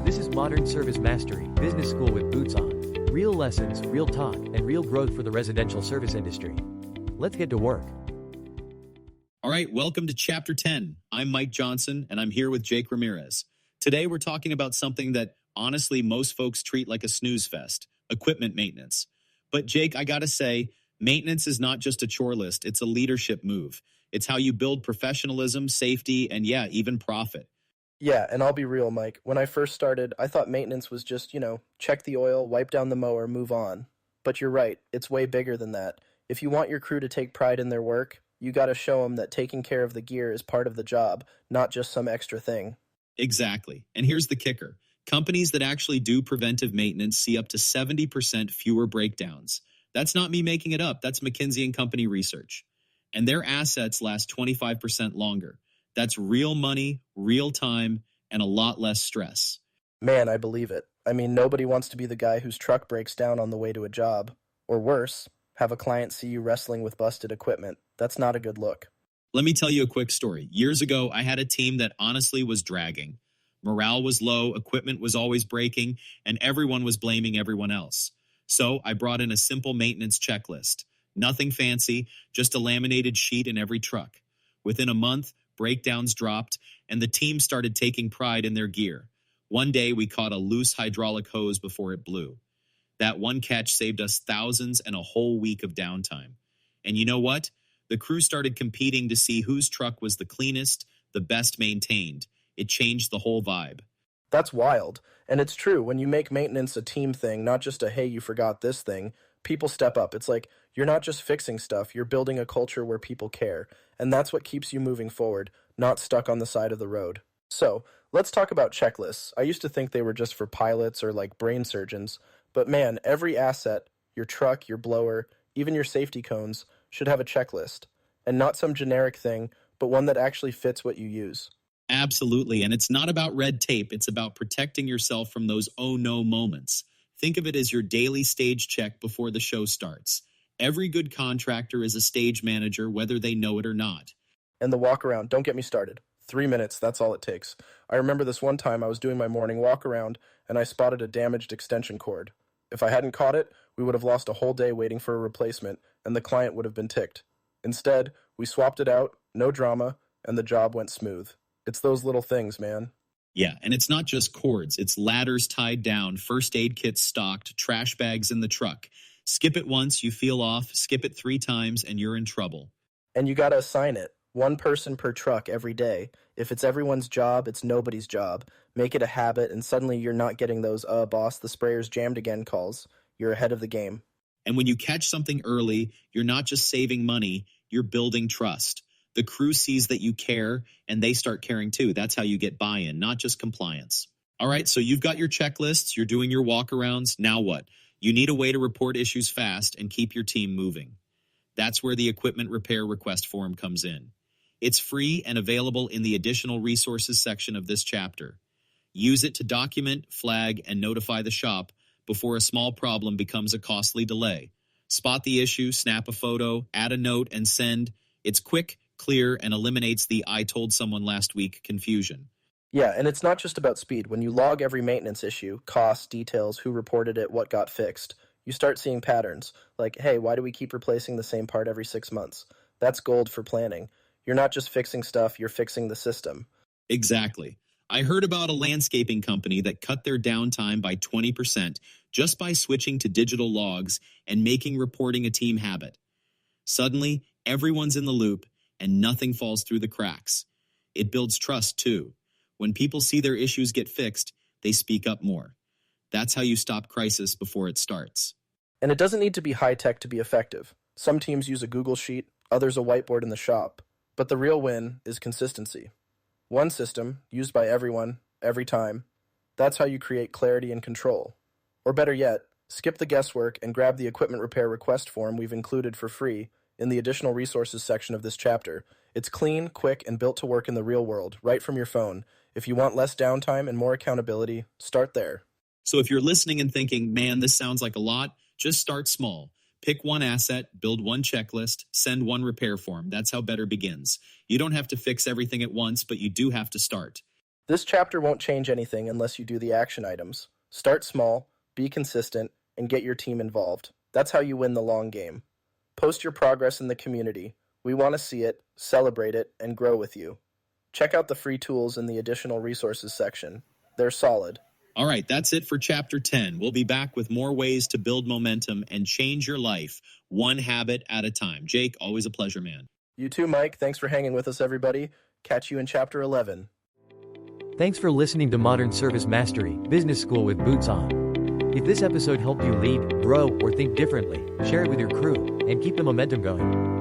This is Modern Service Mastery, Business School with boots on. Real lessons, real talk, and real growth for the residential service industry. Let's get to work. All right, welcome to Chapter 10. I'm Mike Johnson, and I'm here with Jake Ramirez. Today, we're talking about something that, honestly, most folks treat like a snooze fest, equipment maintenance. But Jake, I gotta say, maintenance is not just a chore list, it's a leadership move. It's how you build professionalism, safety, and yeah, even profit. Yeah, and I'll be real, Mike. When I first started, I thought maintenance was just, check the oil, wipe down the mower, move on. But you're right, it's way bigger than that. If you want your crew to take pride in their work, you gotta show them that taking care of the gear is part of the job, not just some extra thing. Exactly. And here's the kicker. Companies that actually do preventive maintenance see up to 70% fewer breakdowns. That's not me making it up. That's McKinsey & Company research. And their assets last 25% longer. That's real money, real time, and a lot less stress. Man, I believe it. I mean, nobody wants to be the guy whose truck breaks down on the way to a job. Or worse, have a client see you wrestling with busted equipment. That's not a good look. Let me tell you a quick story. Years ago, I had a team that honestly was dragging. Morale was low, equipment was always breaking, and everyone was blaming everyone else. So I brought in a simple maintenance checklist. Nothing fancy, just a laminated sheet in every truck. Within a month, breakdowns dropped, and the team started taking pride in their gear. One day, we caught a loose hydraulic hose before it blew. That one catch saved us thousands and a whole week of downtime. And you know what? The crew started competing to see whose truck was the cleanest, the best maintained. It changed the whole vibe. That's wild. And it's true, when you make maintenance a team thing, not just a hey, you forgot this thing, people step up. It's like, you're not just fixing stuff, you're building a culture where people care. And that's what keeps you moving forward, not stuck on the side of the road. So, let's talk about checklists. I used to think they were just for pilots or like brain surgeons. But man, every asset, your truck, your blower, even your safety cones, should have a checklist. And not some generic thing, but one that actually fits what you use. Absolutely, and it's not about red tape. It's about protecting yourself from those oh no moments. Think of it as your daily stage check before the show starts. Every good contractor is a stage manager, whether they know it or not. And the walkaround, don't get me started. 3 minutes, that's all it takes. I remember this one time I was doing my morning walkaround, and I spotted a damaged extension cord. If I hadn't caught it, we would have lost a whole day waiting for a replacement, and the client would have been ticked. Instead, we swapped it out, no drama, and the job went smooth. It's those little things, man. Yeah, and it's not just cords. It's ladders tied down, first aid kits stocked, trash bags in the truck. Skip it once, you feel off. Skip it 3 times, and you're in trouble. And you gotta assign it. 1 person per truck every day. If it's everyone's job, it's nobody's job. Make it a habit, and suddenly you're not getting those, boss, the sprayer's jammed again calls. You're ahead of the game. And when you catch something early, you're not just saving money, you're building trust. The crew sees that you care, and they start caring too. That's how you get buy-in, not just compliance. All right, so you've got your checklists, you're doing your walkarounds. Now what? You need a way to report issues fast and keep your team moving. That's where the equipment repair request form comes in. It's free and available in the additional resources section of this chapter. Use it to document, flag, and notify the shop before a small problem becomes a costly delay. Spot the issue, snap a photo, add a note, and send. It's quick, clear, and eliminates the I told someone last week confusion. Yeah, and it's not just about speed. When you log every maintenance issue, costs, details, who reported it, what got fixed, you start seeing patterns. Like, hey, why do we keep replacing the same part every 6 months? That's gold for planning. You're not just fixing stuff, you're fixing the system. Exactly. I heard about a landscaping company that cut their downtime by 20% just by switching to digital logs and making reporting a team habit. Suddenly, everyone's in the loop and nothing falls through the cracks. It builds trust, too. When people see their issues get fixed, they speak up more. That's how you stop crisis before it starts. And it doesn't need to be high-tech to be effective. Some teams use a Google Sheet, others a whiteboard in the shop. But the real win is consistency. One system, used by everyone, every time. That's how you create clarity and control. Or better yet, skip the guesswork and grab the equipment repair request form we've included for free in the additional resources section of this chapter. It's clean, quick, and built to work in the real world, right from your phone. If you want less downtime and more accountability, start there. So if you're listening and thinking, man, this sounds like a lot, just start small. Pick one asset, build one checklist, send one repair form. That's how better begins. You don't have to fix everything at once, but you do have to start. This chapter won't change anything unless you do the action items. Start small, be consistent, and get your team involved. That's how you win the long game. Post your progress in the community. We want to see it, celebrate it, and grow with you. Check out the free tools in the additional resources section. They're solid. All right, that's it for Chapter 10. We'll be back with more ways to build momentum and change your life, one habit at a time. Jake, always a pleasure, man. You too, Mike. Thanks for hanging with us, everybody. Catch you in Chapter 11. Thanks for listening to Modern Service Mastery Business School with Boots On. If this episode helped you lead, grow, or think differently, share it with your crew and keep the momentum going.